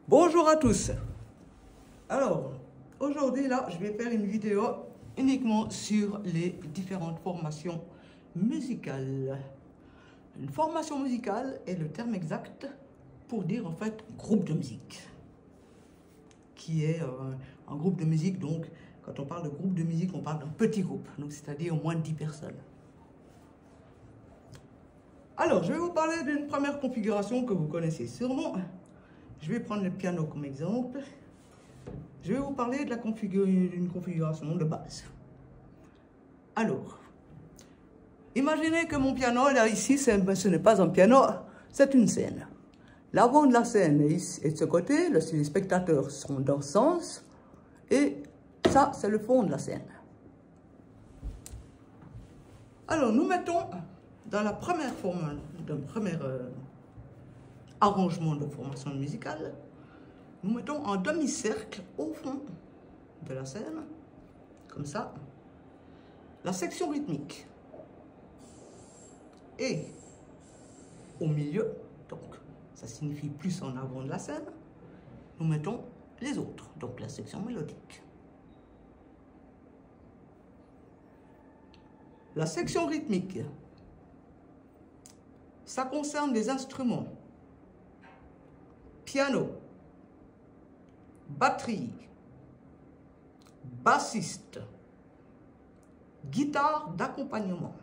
Bonjour à tous. Alors, aujourd'hui, là, je vais faire une vidéo uniquement sur les différentes formations musicales. Une formation musicale est le terme exact pour dire, en fait, groupe de musique. Qui est un groupe de musique, donc, quand on parle de groupe de musique, on parle d'un petit groupe, donc c'est-à-dire moins de 10 personnes. Alors, je vais vous parler d'une première configuration que vous connaissez sûrement. Je vais prendre le piano comme exemple. Je vais vous parler de d'une configuration de base. Alors, imaginez que mon piano, là, ici, ce n'est pas un piano, c'est une scène. L'avant de la scène est de ce côté, les spectateurs sont dans ce sens, et ça, c'est le fond de la scène. Alors, nous mettons dans la première forme, dans le premier arrangement de formation musicale, nous mettons un demi-cercle au fond de la scène, comme ça, la section rythmique. Et au milieu, donc ça signifie plus en avant de la scène, nous mettons les autres, donc la section mélodique. La section rythmique, ça concerne les instruments, piano, batterie, bassiste, guitare d'accompagnement,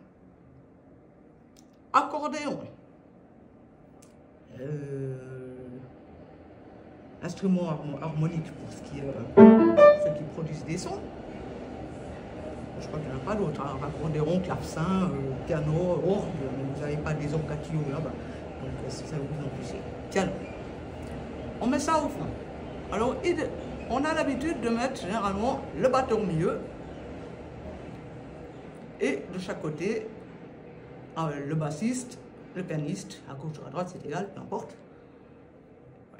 accordéon, instrument harmonique pour ce qui est ceux qui produisent des sons. Je crois qu'il n'y en a pas d'autres, hein. Accordéon, clavecin, piano, orgue, mais vous n'avez pas des orgatio là-bas. Donc si ça vous en touche. Piano. On met ça au fond. Alors, on a l'habitude de mettre généralement le batteur au milieu et de chaque côté, le bassiste, le pianiste, à gauche ou à droite, c'est égal, peu importe.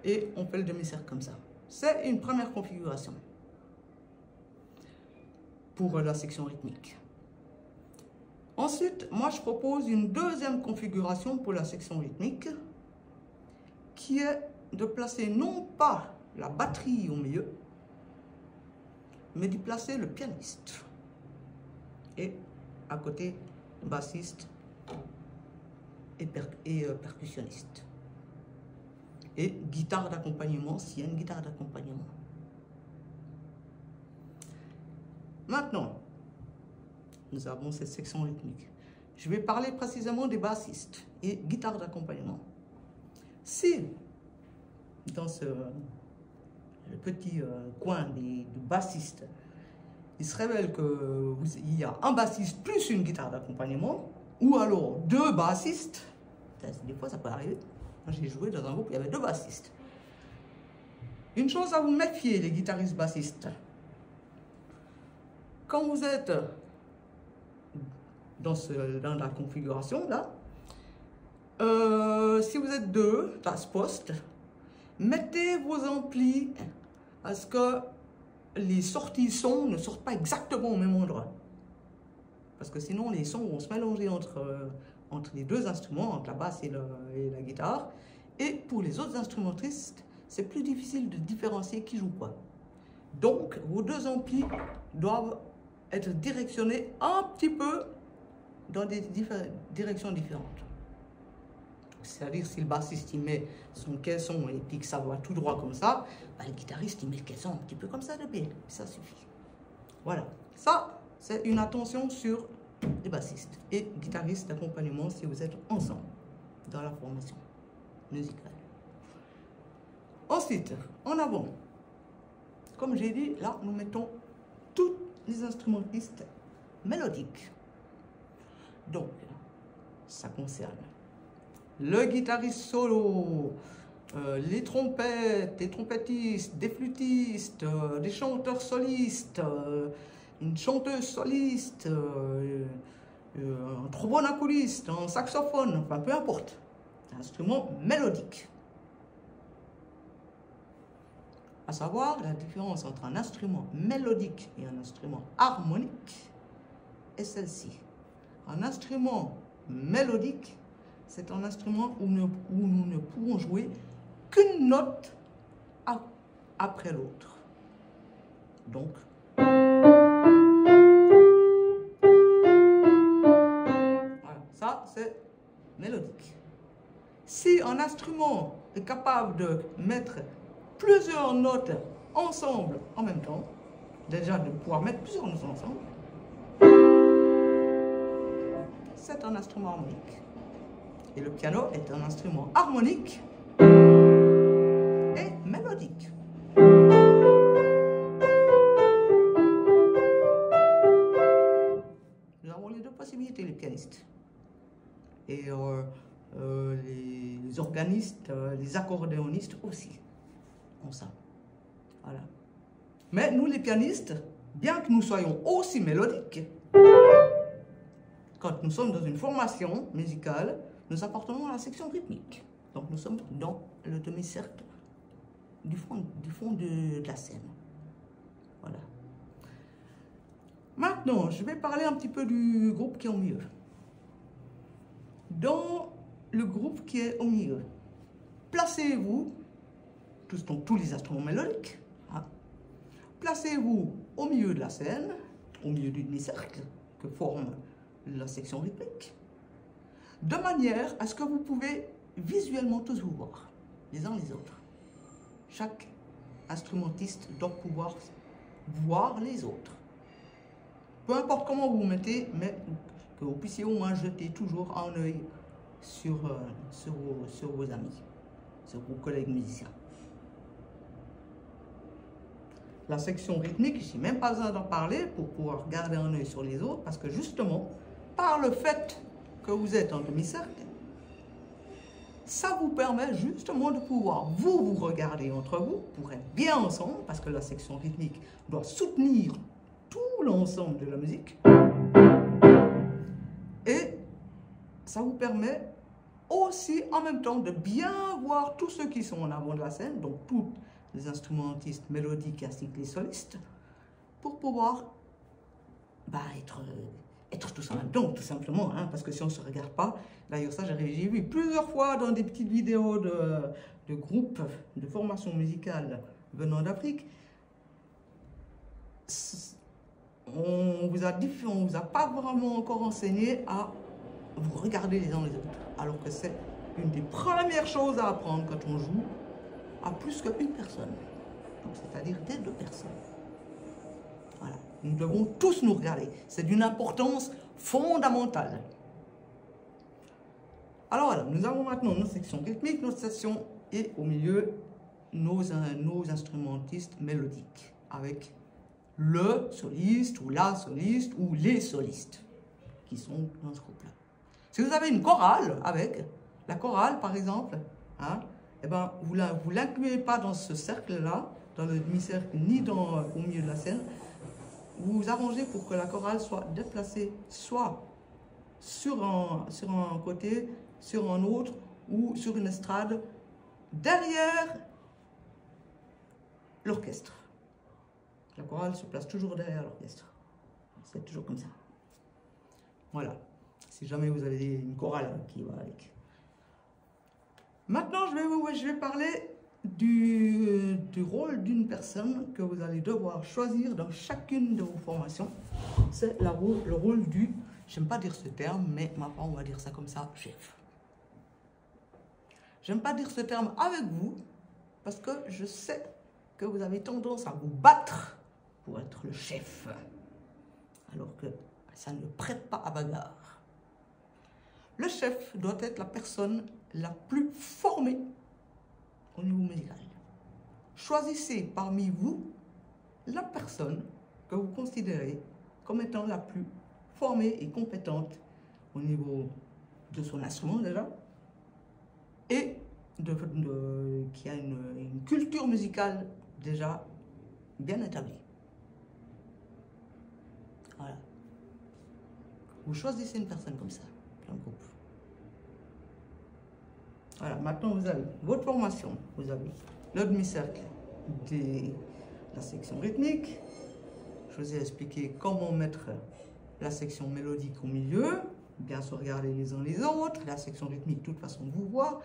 Et on fait le demi-cercle comme ça. C'est une première configuration pour la section rythmique. Ensuite, moi je propose une deuxième configuration pour la section rythmique qui est de placer non pas la batterie au milieu, mais d'y placer le pianiste. Et à côté, bassiste et percussionniste. Et guitare d'accompagnement, s'il y a une guitare d'accompagnement. Maintenant, nous avons cette section rythmique. Je vais parler précisément des bassistes et guitare d'accompagnement. Si, dans le petit coin du bassiste, il se révèle qu'il y a un bassiste plus une guitare d'accompagnement, ou alors deux bassistes, des fois ça peut arriver. Moi j'ai joué dans un groupe, il y avait deux bassistes. Une chose à vous méfier, les guitaristes bassistes. Quand vous êtes dans la configuration là, si vous êtes deux à ce poste, mettez vos amplis à ce que les sorties son ne sortent pas exactement au même endroit. Parce que sinon les sons vont se mélanger entre les deux instruments, entre la basse et la guitare. Et pour les autres instrumentistes, c'est plus difficile de différencier qui joue quoi. Donc vos deux amplis doivent être directionnés un petit peu dans des directions différentes. C'est-à-dire, si le bassiste il met son caisson et puis que ça va tout droit comme ça, bah, le guitariste il met le caisson un petit peu comme ça de biais. Ça suffit. Voilà. Ça, c'est une attention sur les bassistes et guitaristes d'accompagnement si vous êtes ensemble dans la formation musicale. Ensuite, en avant, comme j'ai dit, là, nous mettons tous les instrumentistes mélodiques. Donc, ça concerne le guitariste solo, les trompettes, des trompettistes, des flûtistes, des chanteurs solistes, une chanteuse soliste, un trombone à coulisses, un saxophone, enfin peu importe. Un instrument mélodique. À savoir, la différence entre un instrument mélodique et un instrument harmonique est celle-ci. Un instrument mélodique, c'est un instrument où nous ne pouvons jouer qu'une note après l'autre. Donc, voilà, ça c'est mélodique. Si un instrument est capable de mettre plusieurs notes ensemble en même temps, déjà de pouvoir mettre plusieurs notes ensemble, c'est un instrument harmonique. Et le piano est un instrument harmonique et mélodique. Nous avons les deux possibilités, les pianistes. Et les organistes, les accordéonistes aussi ont ça. Voilà. Mais nous, les pianistes, bien que nous soyons aussi mélodiques, quand nous sommes dans une formation musicale, nous appartenons à la section rythmique. Donc nous sommes dans le demi-cercle du fond de la scène. Voilà. Maintenant, je vais parler un petit peu du groupe qui est au milieu. Dans le groupe qui est au milieu, placez-vous, tous les instruments mélodiques, hein, placez-vous au milieu de la scène, au milieu du demi-cercle que forme la section rythmique, de manière à ce que vous pouvez visuellement tous vous voir, les uns les autres. Chaque instrumentiste doit pouvoir voir les autres. Peu importe comment vous vous mettez, mais que vous puissiez au moins jeter toujours un œil sur vos amis, sur vos collègues musiciens. La section rythmique, je n'ai même pas besoin d'en parler pour pouvoir garder un œil sur les autres, parce que justement, par le fait que vous êtes en demi-cercle, ça vous permet justement de pouvoir vous regarder entre vous pour être bien ensemble, parce que la section rythmique doit soutenir tout l'ensemble de la musique. Et ça vous permet aussi en même temps de bien voir tous ceux qui sont en avant de la scène, donc tous les instrumentistes mélodiques ainsi que les solistes, pour pouvoir être tous en même temps, tout simplement, hein, parce que si on ne se regarde pas, d'ailleurs ça j'ai vu plusieurs fois dans des petites vidéos de groupes de formation musicale venant d'Afrique, on vous a pas vraiment encore enseigné à vous regarder les uns les autres, alors que c'est une des premières choses à apprendre quand on joue à plus qu'une personne, c'est-à-dire des deux personnes. Voilà. Nous devons tous nous regarder, c'est d'une importance fondamentale. Alors voilà, nous avons maintenant notre section rythmique, notre section et au milieu nos instrumentistes mélodiques avec le soliste ou la soliste ou les solistes qui sont dans ce groupe-là. Si vous avez une chorale avec, la chorale par exemple, hein, eh ben, vous ne l'incluez pas dans ce cercle-là, dans le demi-cercle, ni au milieu de la scène. Vous vous arrangez pour que la chorale soit déplacée soit sur un côté, sur un autre, ou sur une estrade, derrière l'orchestre. La chorale se place toujours derrière l'orchestre. C'est toujours comme ça. Voilà. Si jamais vous avez une chorale qui va avec. Maintenant, je vais parler du rôle d'une personne que vous allez devoir choisir dans chacune de vos formations. C'est le rôle du, j'aime pas dire ce terme, mais ma part, on va dire ça comme ça, chef. J'aime pas dire ce terme avec vous, parce que je sais que vous avez tendance à vous battre pour être le chef, alors que ça ne prête pas à bagarre. Le chef doit être la personne la plus formée au niveau musical. Choisissez parmi vous la personne que vous considérez comme étant la plus formée et compétente au niveau de son instrument déjà, et qui a une culture musicale déjà bien établie. Voilà. Vous choisissez une personne comme ça, dans le groupe. Voilà, maintenant vous avez votre formation, vous avez le demi-cercle de la section rythmique. Je vous ai expliqué comment mettre la section mélodique au milieu, bien se regarder les uns les autres, la section rythmique, de toute façon, vous voit.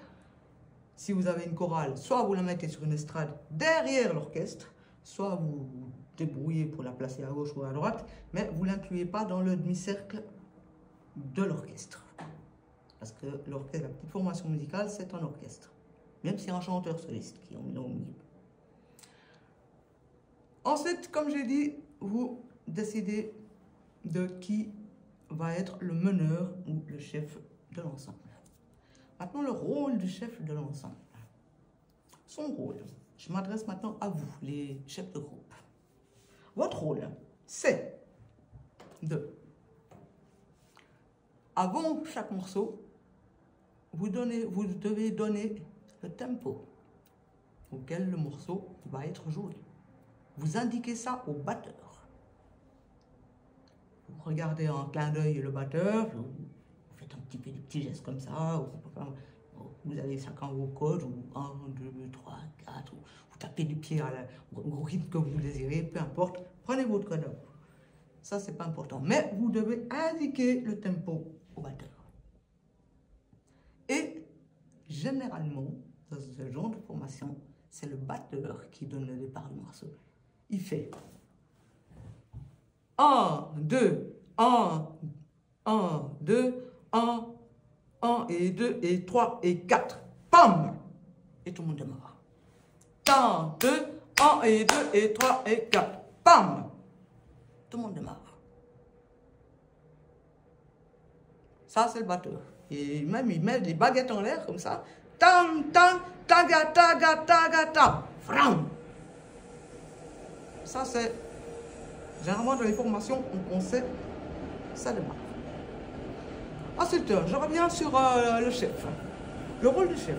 si vous avez une chorale, soit vous la mettez sur une estrade derrière l'orchestre, soit vous vous débrouillez pour la placer à gauche ou à droite, mais vous ne l'incluez pas dans le demi-cercle de l'orchestre. Parce que l'orchestre, la petite formation musicale, c'est un orchestre. Même si c'est un chanteur soliste qui est au milieu. Ensuite, comme j'ai dit, vous décidez de qui va être le meneur ou le chef de l'ensemble. Maintenant, le rôle du chef de l'ensemble. Son rôle. Je m'adresse maintenant à vous, les chefs de groupe. Votre rôle, c'est de, avant chaque morceau, vous devez donner le tempo auquel le morceau va être joué. Vous indiquez ça au batteur. Vous regardez en clin d'œil le batteur, vous faites un petit peu des petits gestes comme ça, vous avez chacun vos codes, ou 1, 2, 3, 4, vous tapez du pied au rythme que vous désirez, peu importe, prenez votre code. Ça, c'est pas important. Mais vous devez indiquer le tempo au batteur. Et généralement, dans ce genre de formation, c'est le batteur qui donne le départ du morceau. Il fait 1, 2, 1, 1, 2, 1, 1 et 2 et 3 et 4. Pam! Et tout le monde démarre. 1, 2, 1 et 2 et 3 et 4. Pam! Tout le monde démarre. Ça, c'est le batteur. Et même, il met des baguettes en l'air comme ça. Tam, tam, taga, taga, taga, tam. Fram! Ça, c'est généralement dans les formations, on sait, ça démarre. Ensuite, je reviens sur le chef. Le rôle du chef.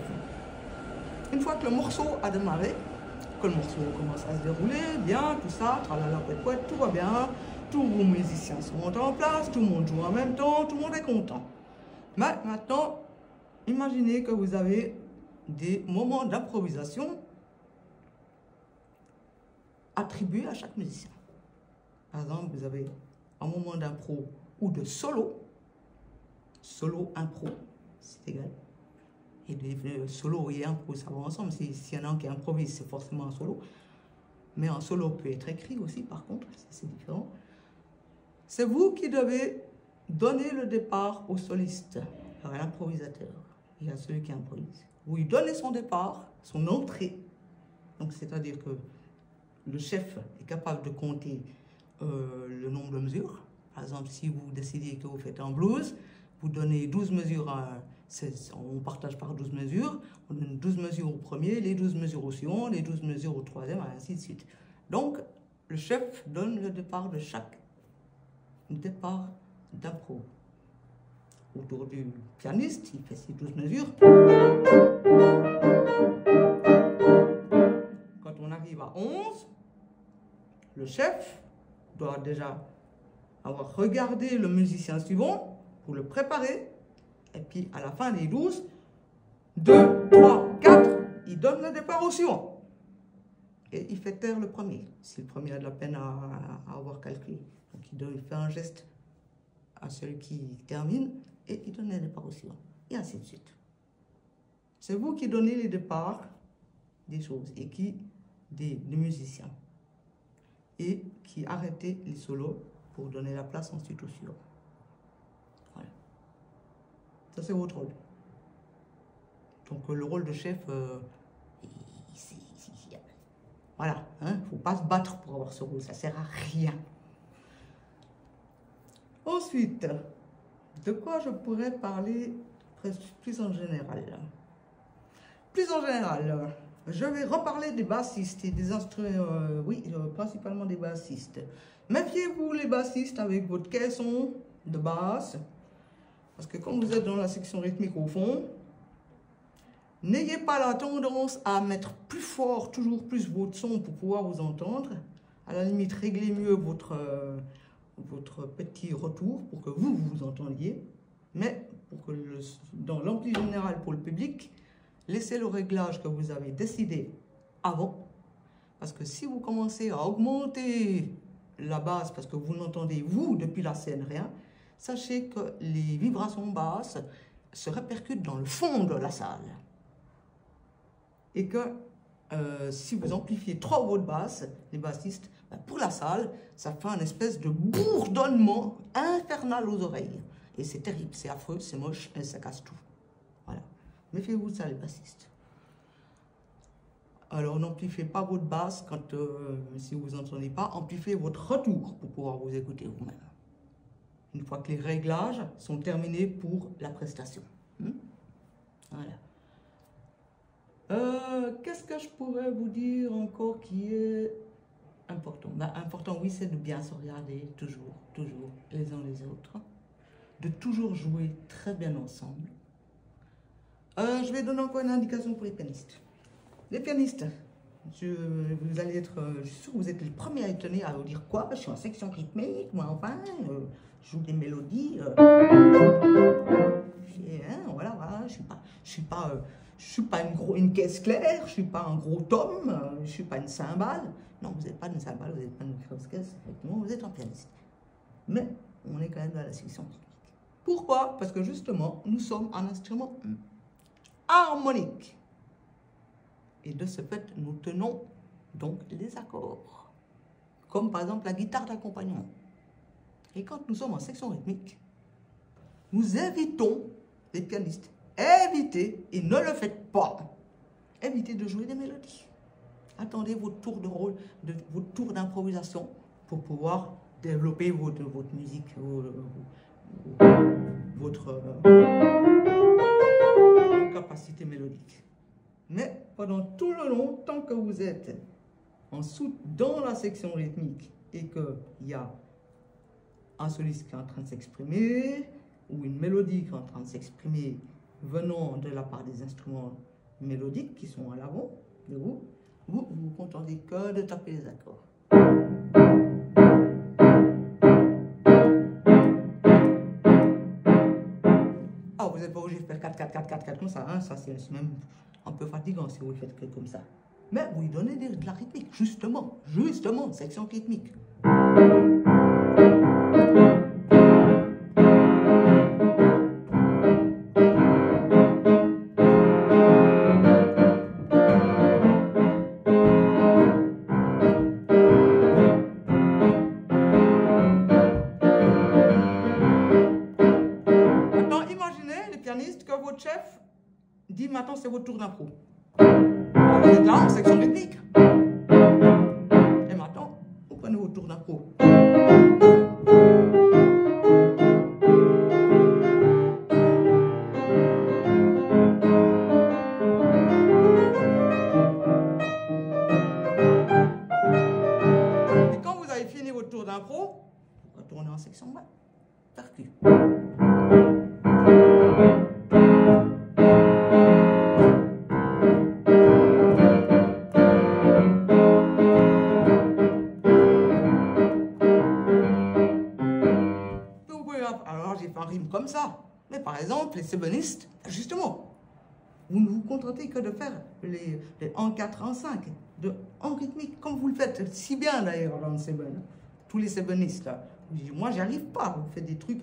Une fois que le morceau a démarré, que le morceau commence à se dérouler, bien, tout ça, tralala, pouet, tout va bien, tous vos musiciens sont en place, tout le monde joue en même temps, tout le monde est content. Mais maintenant, imaginez que vous avez des moments d'improvisation attribués à chaque musicien. Par exemple, vous avez un moment d'impro ou de solo. Solo, impro, c'est égal. Et des solo et impro, ça va ensemble. S'il y en a un qui improvise, c'est forcément un solo. Mais un solo peut être écrit aussi, par contre, c'est différent. C'est vous qui devez donner le départ au soliste, à l'improvisateur et à celui qui improvise. Vous lui donnez son départ, son entrée. Donc, c'est-à-dire que le chef est capable de compter le nombre de mesures. Par exemple, si vous décidez que vous faites un blues, vous donnez 12 mesures, on partage par 12 mesures, on donne 12 mesures au premier, les 12 mesures au second, les 12 mesures au troisième, et ainsi de suite. Donc, le chef donne le départ de chaque départ d'impro. Autour du pianiste, il fait ses 12 mesures. Quand on arrive à 11, le chef doit déjà avoir regardé le musicien suivant pour le préparer. Et puis, à la fin des 12, 2, 3, 4, il donne le départ au suivant. Et il fait taire le premier, si le premier a de la peine à avoir calculé. Donc, il fait un geste à celui qui termine et il donne le départ au suivant. Et ainsi de suite. C'est vous qui donnez les départs des choses et des musiciens. Et qui arrêtez les solos pour donner la place ensuite au suivant. Voilà. Ça, c'est votre rôle. Donc, le rôle de chef, voilà, hein, faut pas se battre pour avoir ce rôle, ça sert à rien. Ensuite, de quoi je pourrais parler plus en général? Plus en général, je vais reparler des bassistes et des instruments, principalement des bassistes. Méfiez-vous les bassistes avec votre caisson de basse, parce que quand vous êtes dans la section rythmique au fond, n'ayez pas la tendance à mettre plus fort, toujours plus votre son pour pouvoir vous entendre. À la limite, réglez mieux votre petit retour pour que vous vous entendiez. Mais pour que dans l'ampli général pour le public, laissez le réglage que vous avez décidé avant. Parce que si vous commencez à augmenter la basse, parce que vous n'entendez, vous, depuis la scène, rien, sachez que les vibrations basses se répercutent dans le fond de la salle. et que si vous amplifiez trop votre basse, les bassistes, ben, pour la salle, ça fait un espèce de bourdonnement infernal aux oreilles. Et c'est terrible, c'est affreux, c'est moche, et ça casse tout. Voilà. Méfiez-vous de ça, les bassistes. Alors, n'amplifiez pas votre basse quand, si vous n'entendez pas, amplifiez votre retour pour pouvoir vous écouter vous-même. Une fois que les réglages sont terminés pour la prestation. Voilà. Qu'est-ce que je pourrais vous dire encore qui est important? Ben, important, oui, c'est de bien se regarder, toujours, les uns les autres. De toujours jouer très bien ensemble. Je vais donner encore une indication pour les pianistes. Les pianistes, vous allez être, je suis sûr que vous êtes les premiers à étonner à vous dire quoi? Je suis en section rythmique, moi enfin, je joue des mélodies. Voilà, je suis pas une caisse claire, je suis pas un gros tome, je suis pas une cymbale. Non, vous n'êtes pas une cymbale, vous n'êtes pas une grosse caisse, effectivement, vous êtes un pianiste. Mais on est quand même dans la section rythmique. Pourquoi? Parce que justement, nous sommes un instrument harmonique. Et de ce fait, nous tenons donc les accords. Comme par exemple la guitare d'accompagnement. Et quand nous sommes en section rythmique, nous évitons, les pianistes, évitez, et ne le faites pas, évitez de jouer des mélodies. Attendez votre tour de rôle, votre tour d'improvisation pour pouvoir développer votre musique, votre capacité mélodique. Mais pendant tout le long, tant que vous êtes dans la section rythmique et qu'il y a un soliste qui est en train de s'exprimer ou une mélodie qui est en train de s'exprimer venant de la part des instruments mélodiques qui sont à l'avant de vous, vous vous contentez que de taper les accords. Ah, vous n'êtes pas obligé de faire 4, 4, 4, 4, 4 comme ça, hein? Ça c'est même un peu fatigant si vous le faites que comme ça. Mais vous lui donnez de la rythmique, justement, section rythmique. Maintenant, imaginez, les pianistes, que votre chef dit maintenant c'est votre tour d'impro. Vous êtes là en section rythmique. Et maintenant, vous prenez votre tour d'impro. Et quand vous avez fini votre tour d'impro, vous retournez en section percu. Alors j'ai fait un rime comme ça. Mais par exemple, les sébonistes, justement, vous ne vous contentez que de faire les en 4, en 5, en rythmique, comme vous le faites si bien d'ailleurs dans le sébon. Tous les sébonistes là. Moi j'y arrive pas, vous faites des trucs.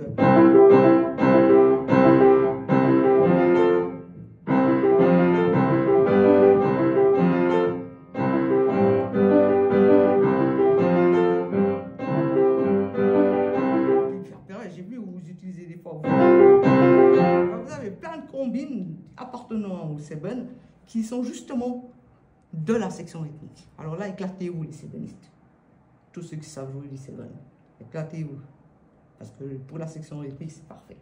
J'ai vu où vous utilisez des fois. Vous avez plein de combines appartenant au sébon qui sont justement de la section rythmique. Alors là, éclatez-vous les sébonistes. Tous ceux qui savent jouer les sébon. Éclatez-vous. Parce que pour la section rythmique, c'est parfait.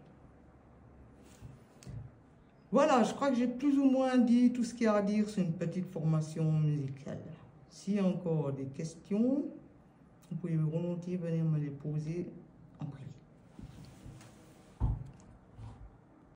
Voilà, je crois que j'ai plus ou moins dit tout ce qu'il y a à dire sur une petite formation musicale. S'il y a encore des questions, vous pouvez volontiers venir me les poser